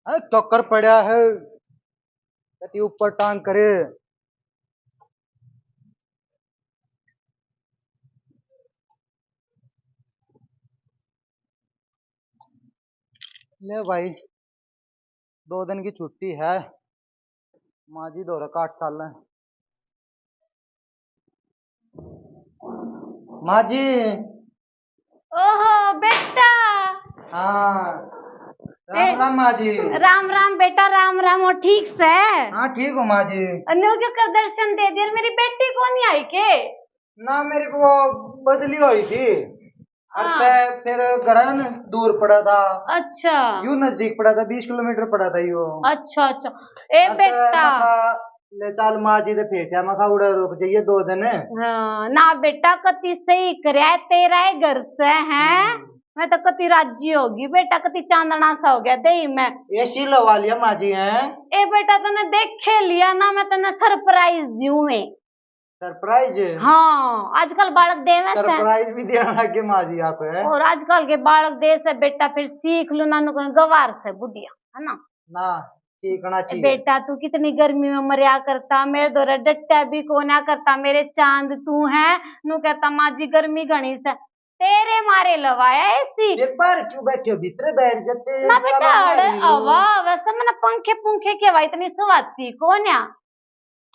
चक्कर पड़ा है कति ऊपर टांग करे। ले भाई 2 दिन की छुट्टी है। माजी दो रहा 8 साल है। माजी। ओहो बेटा। हाँ ए, राम राम माजी। राम राम बेटा, राम राम। और ठीक से? हाँ ठीक हो माजी। अन्यों क्यों कर दर्शन दे दिए? मेरी बेटी को नहीं आई के? ना मेरी वो बदली हुई थी। हाँ। फिर घर न दूर पड़ा था। अच्छा यूं नजदीक पड़ा था 20 किलोमीटर पड़ा था यूं। अच्छा अच्छा। ए बेटा। मका ले चाल माजी दे फेटिया मका उड़ा रुक जाइए 2 दिन। हाँ ना बेटा, कति सही करे तेरा है घर से है। मैं तो कति राजी होगी बेटा, कति चांदना सा हो गया दही में। एसी लगा लिया माजी है। ए बेटा तने देखे लिया ना, मैं तने सरप्राइज दूं मैं। सरप्राइज। हाँ आजकल बालक देवे से। सरप्राइज भी देना लगे माजी आप है। और आजकल के बालक दे से बेटा, फिर सीख लो ना गवार से बुढ़िया है ना। ना सीखना चाहिए। बेटा तू कितनी गर्मी में मरिया करता, मेरे दौरे डट्टा भी कोना करता, मेरे चांद तू है नू कहता माजी गर्मी घनी से। तेरे मारे लवाया ऐसी। फिर पर क्यों बैठे हो भीतर बैठ जाते। ना बेटा अरे हवा वैसे मैंने पंखे पुंखे के भाई इतनी सुवाती कोन्या।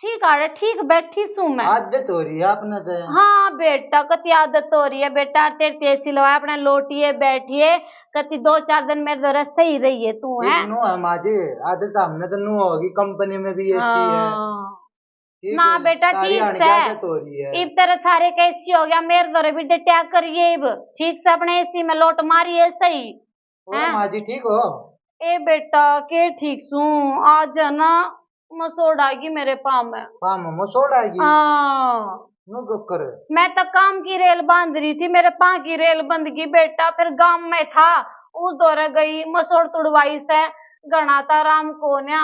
ठीक है ठीक बैठी सू मैं। आदत हो रही है आपने तो। हाँ बेटा कति आदत हो रही है बेटा, तेरे तेजी लवाया अपने लोटिए बैठिए कति 2-4 दिन मेरे दौरा सही रही है तू है। नो है माजी आदत हमने तो नो होगी कंपनी में भी एसी है। ना बेटा ठीक से। आदत हो रही है। इब तेरे सारे का एसी हो गया, मेरे दौरे भी डटिया करिए इब ठीक से अपने एसी में लोट मारिए सही है माजी ठीक हो। ए बेटा के ठीक सू आज है ना मसोड़ आएगी मेरे पाँव में। पाँव में मसोड़ आएगी। हाँ कर। मैं तो काम की रेल बांध रही थी, मेरे पाँव की रेल बंद गई बेटा, फिर गांव में था उस दौरे गई मसोड़ तुड़वाई से गणा था राम को न्या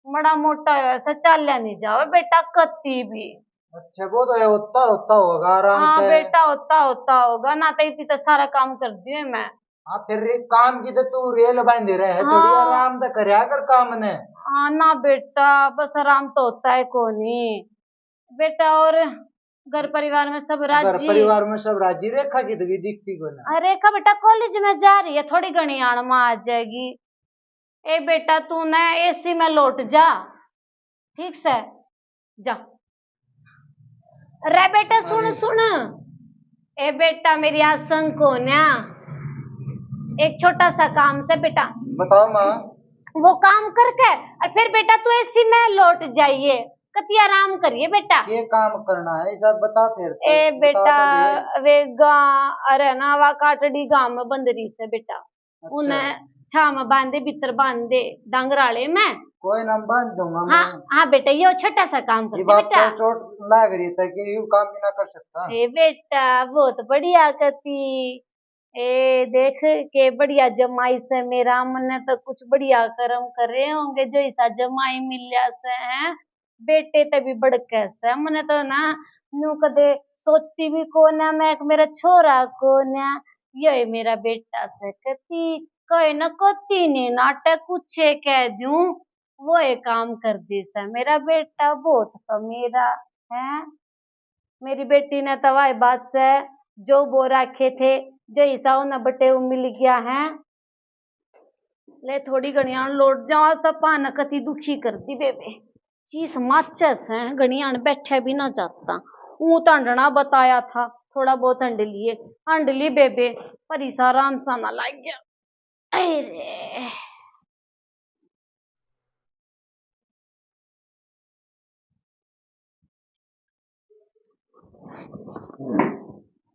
बड़ा मोटा है चालिया नहीं जावे बेटा कत्ती भी। अच्छा वो तो है होता होता होगा आराम हाँ से। बेटा होता होगा ना, तो इतनी तो सारा काम कर दिए मैं। हाँ फिर काम की तो तू रेल बांध रहे है थोड़ी आराम तो करया कर काम ने। हाँ ना बेटा बस आराम तो होता है कोनी बेटा। और घर परिवार में सब राजी? घर परिवार में सब राजी। रेखा की तो दिखती को ना। रेखा बेटा कॉलेज में जा रही है, थोड़ी घनी आड़ में आ जाएगी। ए बेटा तू ना एसी में लौट जा ठीक से जा। रे बेटा सुन सुन। ए बेटा मेरी आसंग को ना एक छोटा सा काम से बेटा। बताओ माँ। वो काम करके और फिर बेटा तू एसी में लौट जाइए कति आराम करिए बेटा। ये काम करना है सब बता फिर। ए बेटा वे गाँव अरे ना वा काटड़ी गांव में बंदरी से बेटा। अच्छा। उन्हें छा में बांधे भीतर बांधे डांगराले में। कोई ना बांध दूंगा हाँ हाँ बेटा ये छोटा सा काम कर बेटा। चोट लग रही था कि यू काम भी ना कर सकता। ए बेटा बहुत बढ़िया कती। ए देख के बढ़िया जमाई से मेरा मन तो कुछ बढ़िया कर्म करे होंगे जो ऐसा जमाई मिलिया से है बेटे तभी बड़के से मने तो ना नू कदे सोचती भी कौन है मैं मेरा छोरा कौन है ये मेरा बेटा से कती कोई न कोती ने नाटक कुछ कह दूं वो एक काम कर दी सा मेरा बेटा बहुत तो मेरा है। मेरी बेटी ने तवाई बात से जो बो रखे थे जो ईसाओ न बटे मिल गया है। ले थोड़ी गणियान लौट जाओ आज तो पान कति दुखी कर दी बेबे चीज माचस है गणियान बैठे भी ना जाता ऊ तंडना बताया था थोड़ा बहुत हंड ली बेबे पर ईसा राम सा ना लग गया। अरे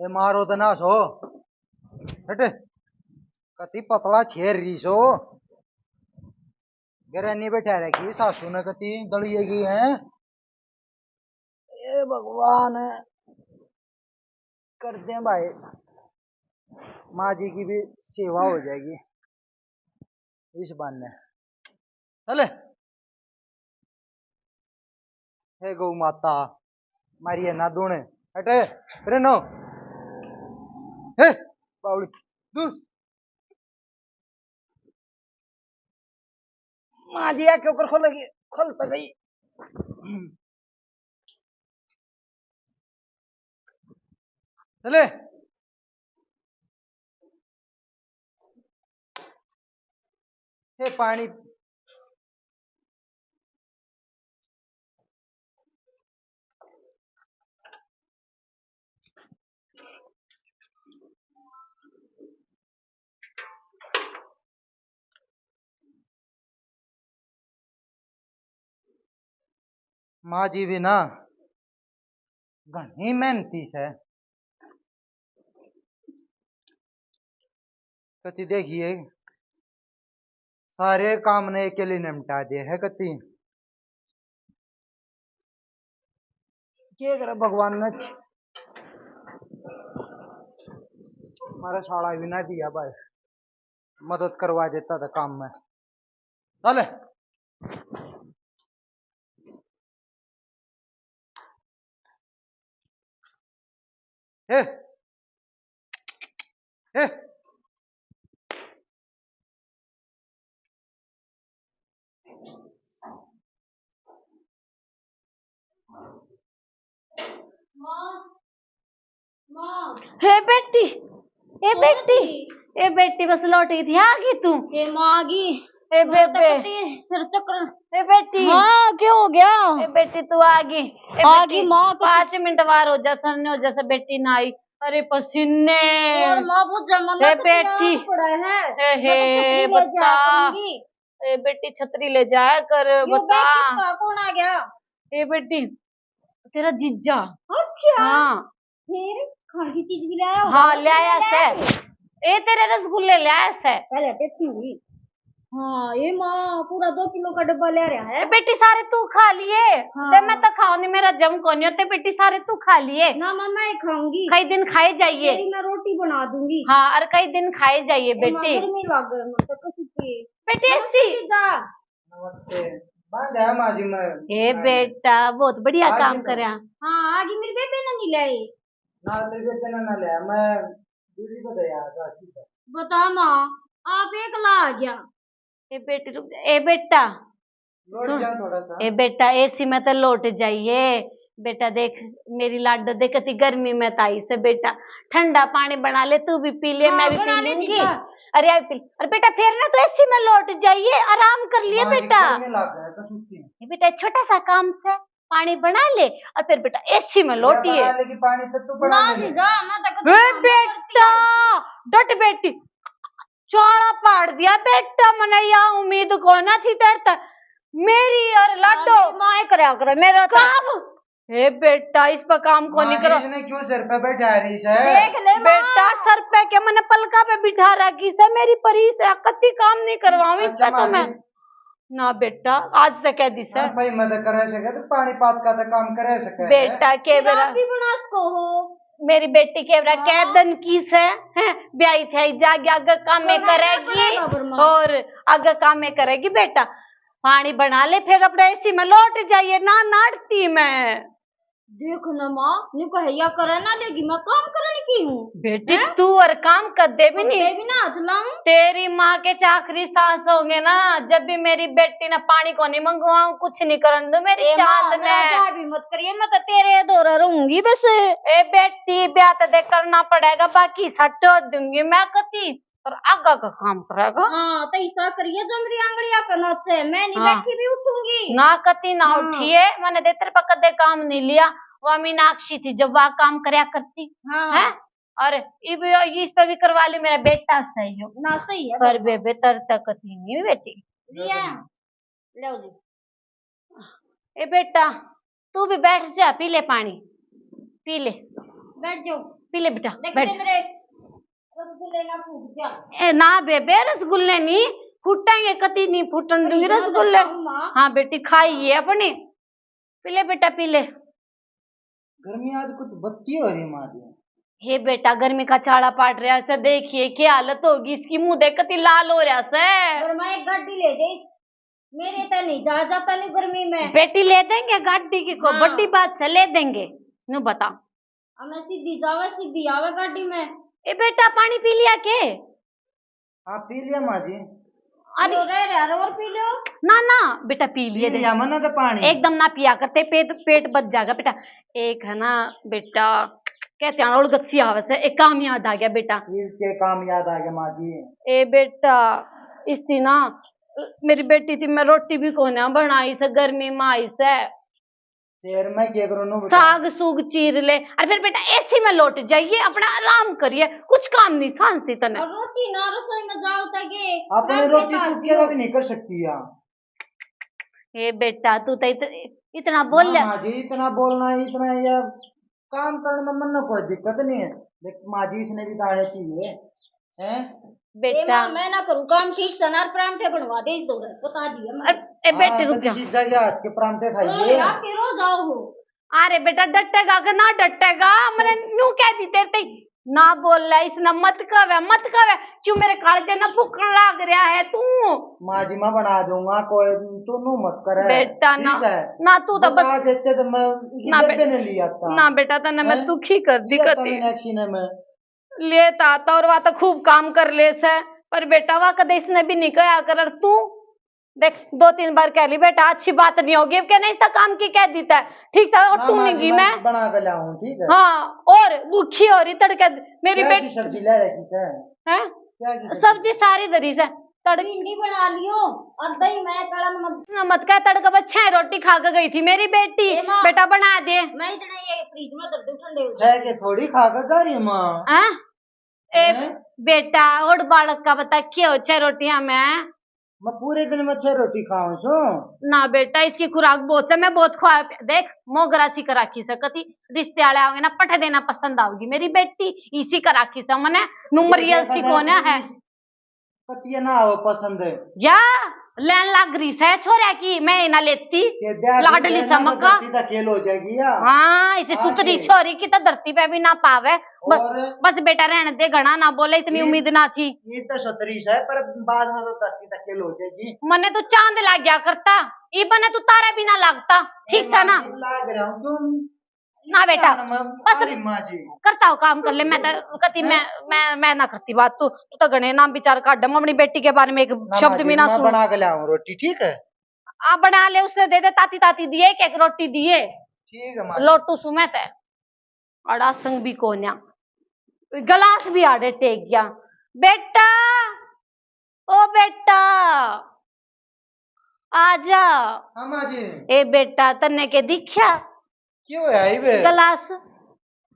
ए मारो तो ना सो हटे कति पतला छेर रही सो गरनी बैठा रखी सासू ने कति दलिएगी है। ए भगवान कर दे भाई माँ जी की भी सेवा हो जाएगी इस बहाने। चले हे गौ माता मारिए ना दूने हटे रे नो हे बावली दूर जी आके ऊपर खोलेगी, खोल तो गई। चले ये पानी माँ जी भी ना घनी मेहनती है। कति देखिए सारे काम ने अकेले निपटा दिए है कति। क्या करे भगवान ने हमारा साड़ा भी ना दिया भाई, मदद करवा देता था काम में। चले ए ए हे बेटी, ए बेटी, ए बेटी बस लौट गई थी, आ गई तू? ए माँ आ गई। ए बेबे, सिर चक्कर। ए बेटी, हाँ क्या हो गया? ए बेटी तू आ गई? आ गई माँ। 5 मिनट बार हो जा, सर ने हो जैसे बेटी ना आई। अरे पसीने। और माँ बहुत जमाना ए तो बेटी, पड़ा है। हे बता, ए बेटी छतरी ले जाया कर, बता। कौन आ गया? ए बेटी तेरा जीजा। अच्छा हाँ फिर खाने की चीज भी लाया? हाँ ले आया से। ए तेरे रसगुल्ले ले आया से। पहले देखती हुई। हाँ ये माँ पूरा 2 किलो का डब्बा ले रहा है। बेटी सारे तू खा लिए? हाँ। ते मैं तो खाऊं नहीं, मेरा जम को नहीं होते। बेटी सारे तू खा लिए? ना माँ मैं खाऊंगी। कई दिन खाए जाइए। मैं रोटी बना दूंगी। हाँ और कई दिन खाए जाइए बेटी। गर्मी लग गई बेटी ऐसी। नमस्ते बंद है माँ जी में। ए बेटा बहुत बढ़िया आज काम ही तो। करे। हाँ आगे मेरे बेबे ने नहीं लाई। ना तो बेटे ने ना लिया, मैं दीदी को दे आया था सीधा। बता माँ आप एकला आ गया। ए बेटी रुक जा। ए बेटा लौट सुन। जा थोड़ा सा। ए बेटा एसी में तो लौट जाइए। बेटा देख मेरी लाडो देख कितनी गर्मी में ताई से। बेटा ठंडा पानी बना ले, तू भी पी ले। हाँ, मैं भी बना पी ले लूंगी। जीजा। अरे आई पी। अरे बेटा फिर ना तो एसी में लौट जाइए, आराम कर लिए माँ जी बेटा। गर्मी लग गया तो सुस्ती है। ये बेटा छोटा सा काम से पानी बना ले और फिर बेटा एसी में लौटिए। बना लेगी पानी तो तू बना ले। ए बेटा डट बेटी, चौड़ा पाड़ दिया बेटा। मने या उम्मीद को ना थी तेरे तक मेरी और लाडो माँ करे मेरा काम। हे बेटा इस पर काम को नहीं करो। इसने क्यों सिर पे बैठा रही है? देख ले बेटा सर पे के मैंने पलका पे बिठा रखी से, मेरी परी से कति काम नहीं करवाऊं इस पे तो मैं। ना बेटा आज तक कह दी सर। भाई मदद करे सके तो पानी पात का तो काम करे सके। बेटा के बेरा भी बना सको हो। मेरी बेटी के बेरा कैदन की से हैं ब्याई थे जागे आगे काम में करेगी और आगे काम में करेगी। बेटा पानी बना ले फिर अपने एसी में लौट जाइए। ना नाटती मैं। देखो ना माँ नु कहिया करे ना लेगी मैं काम करने की हूँ। बेटी तू और काम कर दे भी नहीं। भी ना हाथ लाऊं। तेरी माँ के चाकरी सास होंगे ना, जब भी मेरी बेटी ने पानी को नहीं मंगवाऊं कुछ नहीं करन दो मेरी चांद ने। भी मत करिए मैं तो तेरे दौरा रहूंगी बस। ए बेटी ब्याह तो देख करना पड़ेगा, बाकी सटो दूंगी मैं कती और आगा का काम करेगा। हाँ तो ऐसा करिए जो मेरी आंगड़िया पे नाचे मैं नहीं हाँ। बैठी भी उठूंगी ना कती ना उठिए। मैंने दे तेरे पर कदे काम नहीं लिया। वो मीनाक्षी थी जब वह काम करया करती है और इस पे भी करवा ली। मेरा बेटा सही हो ना सही है पर बेबे तर तक नहीं बेटी। लो जी। ए बेटा तू भी बैठ जा, पी ले पानी पी ले। बैठ जाओ पी ले बेटा बैठ जा। मेरे रसगुल्ले ना फूट जा। ए ना बेबे रसगुल्ले नहीं फूटेंगे, कति नहीं फूटन दूंगी रसगुल्ले। हाँ बेटी खाइए अपनी। पी ले बेटा पी ले। गर्मी आज कुछ बत्ती हो रही माँ जी। हे बेटा गर्मी का चाड़ा पाट रहा है, देखिए क्या हालत होगी इसकी। मुंह देख कति लाल हो रहा है। और मैं एक गाड़ी ले गई मेरे तो नहीं जा जाता नहीं गर्मी में। बेटी ले देंगे गाड़ी की को बड़ी बात है, ले देंगे नु बता। हमें सीधी जावे सीधी आवे गाड़ी में। ए बेटा पानी पी लिया के? हाँ पी लिया माँ जी। अरे यार और पी लो। ना ना बेटा पी लिए दे, मना तो पानी एकदम ना पिया करते, पेट बच जाएगा बेटा। एक है ना बेटा, कहते हैं और गच्ची आवे से एक काम याद आ गया बेटा। के काम याद आ गया माँ जी। ए बेटा इसकी ना मेरी बेटी थी, मैं रोटी भी कोना बनाई से, गर्मी में आई से, शेर में क्या करूँ नु साग सूग चीर ले, अरे फिर बेटा एसी में लौट जाइए, अपना आराम करिए, कुछ काम नहीं सांसी तने। और रोटी ना रसोई में जाओ तक अपने रोटी टूट भी नहीं कर सकती यार। ए बेटा तू तो इतना बोल ले। माँ जी इतना बोलना इतना ये काम करने में मन ना कोई दिक्कत नहीं है, लेकिन माँ जी इसने भी दाने चाहिए हैं। बेटा मैं ना करूँ काम ठीक से, नार परांठे बनवा दे इस दौरे बता दिया। ए बेटे रुक जा, आज के परांठे खाइए। आप फिर रोज आओ हो। अरे बेटा डटेगा कि ना डटेगा, मैंने नू कह दी तेरे ना बोल रहा इसने, मत कवे क्यों मेरे कालजे ना फूकन लाग रहा है तू। माँ जी मैं बना दूंगा, कोई तू नू मत करे बेटा ना ठीक है? ना तू तो बस देते तो मैं ना डब्बे ने लिया था ना बेटा तने मैं हैं? दुखी कर दी लिया था कती मैंने सीने में। लेता आता और वह तो खूब काम कर ले से, पर बेटा वह कदे इसने भी नहीं कहा कर तू देख, 2-3 बार कह ली बेटा अच्छी बात नहीं होगी, अब कहने इसका काम की कह देता है ठीक था, और तू नहीं की मैं बना कर लाऊं ठीक है। हाँ और भूखी हो रही तड़के मेरी बेटी सब्जी ले रखी है हैं सब्जी सारी दरी से भिंडी बना लियो और दही मैं कड़न मत कह तड़का बच्चा रोटी खा के गई थी मेरी बेटी, बेटा बना दे। मैं इतना ये फ्रिज में कर दूं ठंडे हो है के थोड़ी खा कर जा रही माँ ए बेटा और बालक का बता क्या हो छह रोटियां मैं पूरे दिन में 6 रोटी खाऊं छू ना बेटा, इसकी खुराक बहुत है, मैं बहुत खुआ देख मोगरा सी का राखी से कति रिश्ते वाले आओगे ना पठ देना पसंद आओगी मेरी बेटी, इसी का राखी से मने नुमरियल सी कौन है कतिया ना हो पसंद है या लैन लाग रही है छोरा की, मैं ना लेती लाडली समका खेल हो जाएगी यार। हाँ इसे सुतरी छोरी की तो धरती पे भी ना पावे, बस बेटा रहने दे, घना ना बोले, इतनी उम्मीद ना थी। ये तो 37 है पर बाद में तो धरती तक खेल हो जाएगी। मने तो चांद लाग गया करता, ये बने तू तारा भी ना लागता ठीक था ना। लाग रहा हूँ तुम ना बेटा बस माँ जी करता हो काम कर ले, मैं तो कती मैं ना करती बात, तू तो गणे नाम विचार काट अपनी बेटी के बारे में एक शब्द भी ना सुन। बना के लाऊं रोटी ठीक है? आप बना ले, उसने दे दे ताती ताती दिए एक रोटी दिए ठीक है लोटू सुमेत है अड़ा संग भी कोन्या गलास भी आड़े टेक गया। बेटा ओ बेटा आजा। हाँ माँ जी। ए बेटा तन्ने के दिखा क्यों है गलास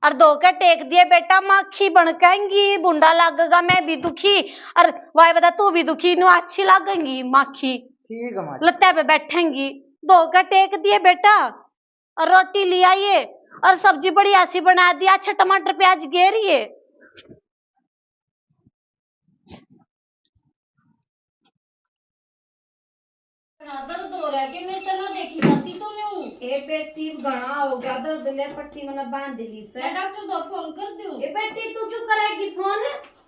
और दो के टेक दिए बेटा, माखी बनकेंगी बुंडा लगेगा, मैं भी दुखी और वाई बता तू भी दुखी, नु अच्छी लगेंगी माखी ठीक है लत्ते पे बैठेंगी, दो के टेक दिए बेटा और रोटी ले आइए और सब्जी बड़ी ऐसी बना दी, अच्छा टमाटर प्याज घेरिए। दर्द हो रहा है कि मेरे तना देखी जाती तो नहीं ए बेटी घना हो गया दर्द, ले पट्टी मैंने बांध ली से। डॉक्टर को फोन कर दूं। ए बेटी तू क्यों करेगी फोन?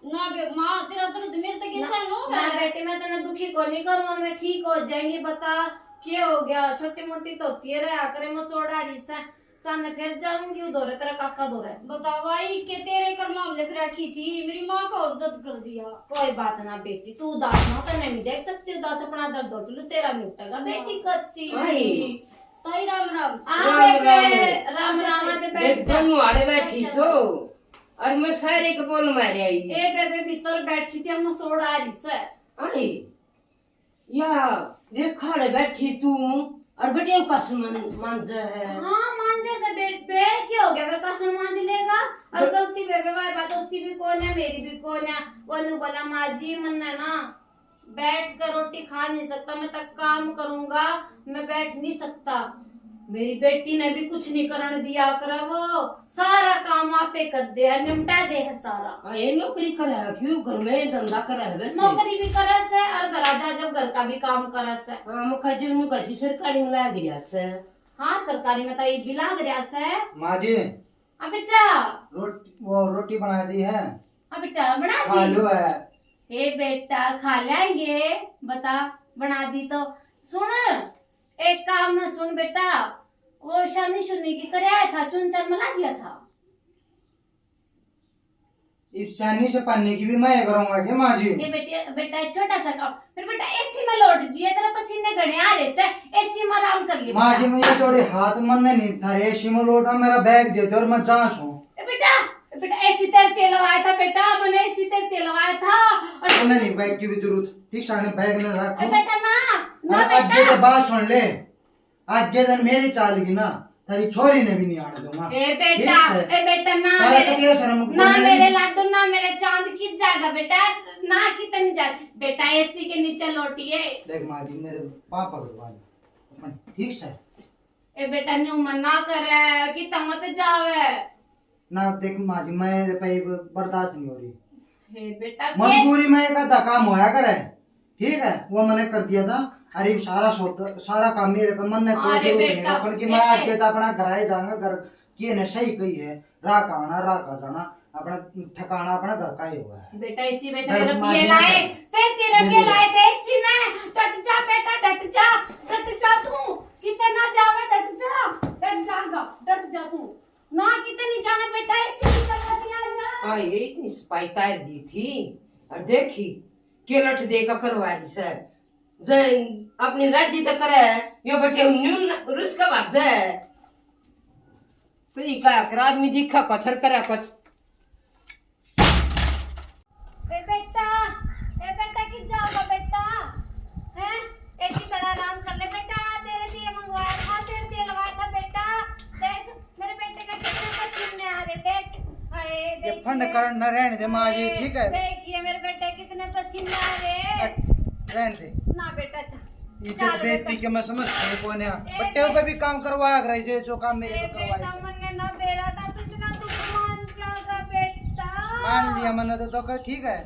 ना बे माँ तेरा दर्द मेरे तक कैसा नो ना बेटी मैं तेने दुखी को नहीं करूँ, मैं ठीक हो जाएंगी, बता क्या हो गया? छोटी मोटी तो होती है रहा करे मैं सोड़ा रही से सामने फिर जाऊंगी उधर तेरा काका दो रहे बता भाई के तेरे कर्मा लिख रखी थी, मेरी माँ का और दर्द कर दिया। कोई बात ना बेटी, तू उदास ना तो नहीं देख सकती, उदास अपना दर्द उठ लो तेरा नहीं उठेगा बेटी कस्सी। ताई राम राम। राम राम आज बैठ जमुआड़े बैठी सो और मैं सारे के बोल मारे आई ए बेबे भीतर बैठी थी हम सोड़ आ रही से आई या रेखाड़े बैठी तू और बेटे कसम मांझ है। हाँ मांझे से बेट पे क्या हो गया फिर कसम मांझ लेगा और गलती बेबे वाई बात उसकी भी कौन है मेरी भी कौन है। वनु बोला माँ जी मन है ना बैठ कर रोटी खा नहीं सकता, मैं तक काम करूंगा, मैं बैठ नहीं सकता। मेरी बेटी ने भी कुछ नहीं करने दिया कर, वो सारा काम आपे कर दे है, निपटा दे है सारा। ये नौकरी करे है क्यों घर में धंधा करे है वैसे नौकरी भी करे से और घर आजा जब घर का भी काम करे से। हाँ मुखा जी नु कची सरकारी में लाग गया से। हाँ सरकारी में तो ये भी लाग रहा से। माँ जी बेटा रोटी बना दी है? बेटा बना दी? आलू है। हे बेटा खा लेंगे, बता बना दी तो। सुन एक काम में सुन बेटा, वो शानी शुनी की कराया था चुन चान मिला दिया था। इस सैनी से पन्ने की भी मैं करूंगा कि माँ जी। ये बेटा एक छोटा सा काम, फिर बेटा एसी में लौट जिए, तेरा पसीने घड़े आ रहे से, एसी में आराम कर लिए माँ जी मुझे थोड़े हाथ मन नहीं था रे, शिमो लोटा मेरा बैग दे दो और मैं जांच हूँ। बेटा एसी तेल लगाया था बेटा, मैंने एसी तेल लगाया था। और उन्हें नहीं बैग की भी जरूरत, ठीक सामने बैग में रखो। बेटा ना और आगे तो बात सुन ले, आगे दिन मेरी चालेगी ना, तेरी छोरी ने भी नहीं आने दूंगा। ए बेटा ना मेरे लाडू ना मेरे चांद की जाएगा बेटा, ना कितनी जाए बेटा, एसी के नीचे लौटिए। देख माँ जी मेरे पापा के ठीक से ए बेटा न्यू मना करे कि तमत जावे ना, देख माँ जी मेरे पे बर्दाश्त नहीं हो रही। हे बेटा मजबूरी में एक आधा काम होया करे, ठीक है वो मैंने कर दिया था। अरे सारा काम मेरे पे मन ने कोई जरूरत नहीं रखने की। मैं आगे तो अपना घर आए जाऊंगा, घर की ने सही कही है, राह का आना राह का जाना, अपना ठिकाना अपना घर का ही हुआ है। बेटा इसी में तेरे रुपये लाए, तेरे रुपये लाए थे इसी में। डट जा बेटा, डट जा तू, कितने ना जावे, डट जा तू ना, कितनी जाना बेटा, इसी की तरह नहीं आ जा। हाँ ये इतनी सफाई तार दी थी और देखी केलट दे का करवाई सर जय अपनी राज्य तक करे यो बटे न्यून रुस का बात जाए सही का कर आदमी दिखा कचर करा कच। ए बेटा कि जाओगा बेटा, हैं ऐसी तरह आराम कर ले बेटा, तेरे लिए मंगवाया था, तेरे लिए लगाया था बेटा। देख मेरे बेटे का कितने पसीने आ रहे, देख ये फंड करण न रहने दे माँ जी, ठीक है देखिए मेरे बेटे कितने पसीने आ रहे। रहने दे ना बेटा चल, इज्जत बेइज्जती के मैं समझता हूँ कौन है, बट्टे पे भी काम करवाया कर जे जो काम मेरे को बेटा करवाया। मैंने ना बेरा था तुझे ना, तू मान जाएगा बेटा, मान लिया मैंने तो ठीक है।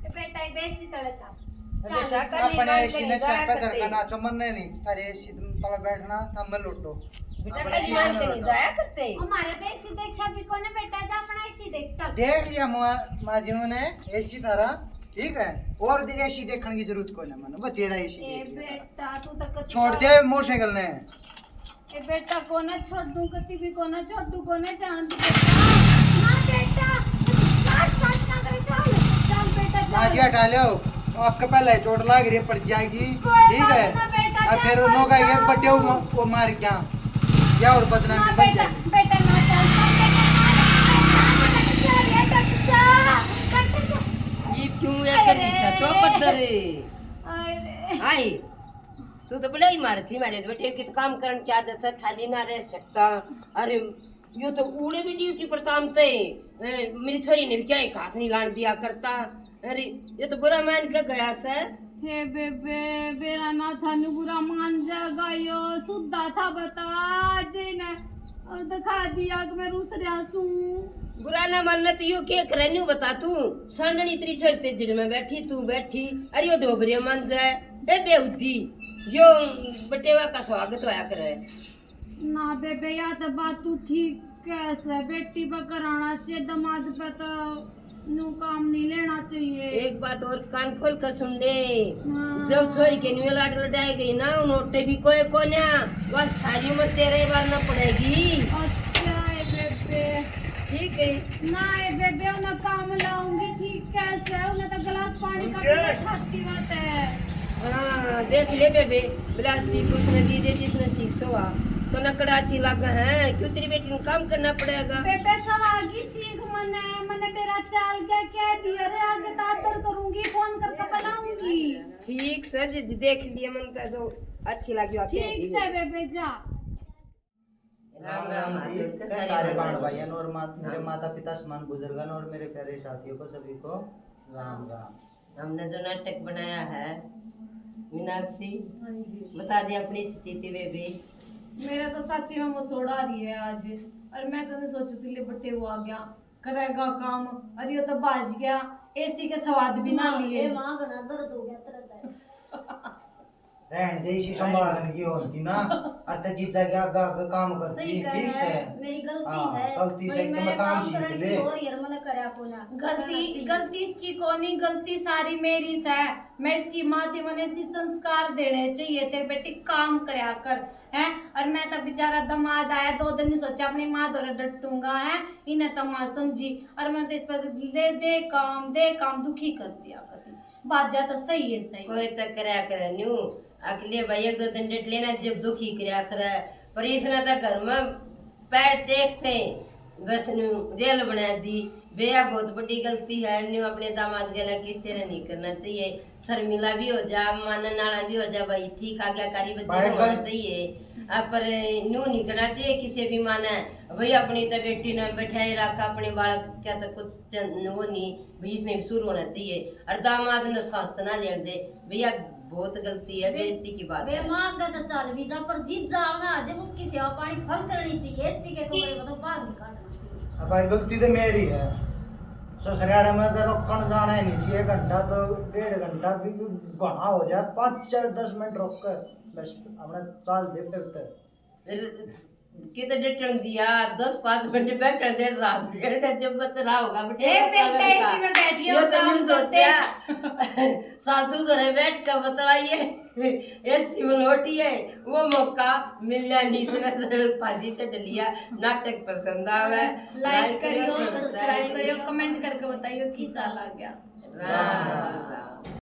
बेटा बेसी तड़े चल बेटा कल अपने ऐसी ने सर पे धर का नाचो, मन नहीं तारे ऐसी तले बैठना थम में लुटो। बेटा कल मान के नहीं जाया करते हमारे पे ऐसी देखा भी कौन है बेटा, जा अपना ऐसी देख चल। देख लिया माँ जी मैंने ऐसी तरह, ठीक है और ऐसी देखने की जरूरत कोई नहीं, मैंने बस तेरा ऐसी ए देख लिया। बेटा तू तक छोड़ दे मोटरसाइकिल ने। ए बेटा कोना छोड़ दूं, कति भी कोना छोड़ दूं, कोना जान दे बेटा ना बेटा, काट ना करे, चल बेटा चल। माँ जी हटा लो, आपके पहले चोट लग रही है पड़ जाएगी, ठीक है और फिर नौका एक बट्टे वो मार क्या या और बदनामी बन जाएगी। बेटा ना चल, ये क्यों ऐसे दिशा तो पत्थर अरे आई तू तो बड़ा ही मार थी मारे बेटे की काम करन क्या जैसा खाली ना रह सकता। अरे यो तो उड़े भी ड्यूटी पर तामते मेरी छोरी ने भी क्या एक हाथ नहीं लान दिया करता। अरे ये तो बुरा मान के गया सर। हे बेबे बेरा ना था नु बुरा मान जाएगा, यो सुद्धा था बता जिने और दिखा दिया कि मैं रूस रहा हूँ। बुरा ना मानना तो यो क्या करे न्यू बता तू सांडनी तेरी छोरी जिड़ में बैठी तू बैठी अरे यो डोबरिया मान जाए ए बेउती यो बटेवा का स्वागत होया करे ना बेबे या तो बात तू ठीक कैसे बेटी पर कराना चाहिए, दामाद पे तो नु काम नहीं लेना चाहिए। एक बात और कान खोल कर सुन ले, हाँ। जब छोरी के न्यू लाड लटाई गई ना नोटे भी कोई कोन्या वह सारी उम्र तेरे बार न पड़ेगी। अच्छा है बेबे, ठीक है ना है बेबे उन्हें काम लाऊंगी ठीक कैसे, उन्हें तो गिलास पानी का पीना खाती बात है। हाँ देख ले बेबे बिला सीख उसने दी दे जिसने सीख सोआ तो नकड़ाची लगा है क्यों तेरी बेटी को काम करना पड़ेगा। बेबे सवागी सीख मने मने मेरा चाल क्या कह दिया रे, आगे तातर करूंगी फोन करके बनाऊंगी। ठीक सर जी देख लिए मन का जो अच्छी लगी ठीक से बेबे जा। राम राम जी सारे बाण भाइयों और मेरे माता पिता समान बुजुर्गों और मेरे प्यारे साथियों को सभी को राम राम। हमने जो नाटक बनाया है मीनाक्षी बता दे अपनी स्थिति बेबी। मेरा तो सच्ची में मसोड़ा आ रही है आज, और मैं तो नहीं सोचू थी ले बट्टे वो आ गया करेगा काम, अरे ये तो बाज गया एसी के स्वाद भी ना लिए। मां बना दर्द हो गया तरह रहन दे इसी संभालने की होती ना अत जी जगह का काम करती सही कह ठीक रहा है है, मेरी गलती हाँ, है गलती से भाई तुम मैं काम काम सीख करने ले। की और यार मैंने करा को ना गलती इसकी कोनी, गलती सारी मेरी से। मैं इसकी माँ थी, मैंने इसकी संस्कार देने चाहिए थे बेटी, काम करया कर है। और मैं तो बेचारा दमाद आया 2 दिन नहीं सोचा अपनी माँ द्वारा डटूंगा है, इन्हें तो माँ समझी और मैं तो इस पर दे काम दुखी कर दिया कभी। बात जा तो सही है, सही कोई तो करया करे न्यू अगले भाई 1-2 दिन डेट लेना जब दुखी करया करे, पर इसने तो घर में पैर देखते बस न्यू रेल बना दी। बेया बहुत बड़ी गलती है न्यू, अपने दामाद के लिए किसी ने नहीं करना चाहिए। शर्मिला भी हो जा, मानने वाला भी हो जा, भाई ठीक आज्ञाकारी बच्चे होना चाहिए। पर न्यू नहीं करना चाहिए किसी भी माने भाई अपनी तो बेटी ने बैठाए रखा अपने बालक क्या तो कुछ वो नहीं भाई, इसने शुरू होना चाहिए। और दामाद ने सास ना लेने दे भैया, बहुत गलती है, बेइज्जती की बात बे है। मांग तो चल भी जा, पर जीत जाओगा जब उसकी सेवा पानी फल करनी चाहिए, इसी के कमरे में तो बाहर नहीं काटना चाहिए। अब भाई गलती तो मेरी है, ससुराल में तो रोकन जाना ही नहीं चाहिए, घंटा तो 1.5 घंटा भी घना हो जाए, 5-4-10 मिनट रोक कर बस अपना चाल दे फिरते। कितने डटन दिया 10-5 मिनट बैठन दे सास बेटे जब बतरा होगा बेटे ए बेटा इसी में बैठिए ये और तो काम नहीं करते। सोचा सासू घरे बैठ कर बतलाइए ऐसी मनोटी है वो मौका मिला नहीं, इतना फांसी चढ़ लिया। नाटक पसंद आवे लाइक करियो, सब्सक्राइब करियो, कमेंट करके बताइयो किसा लग गया। राम राम।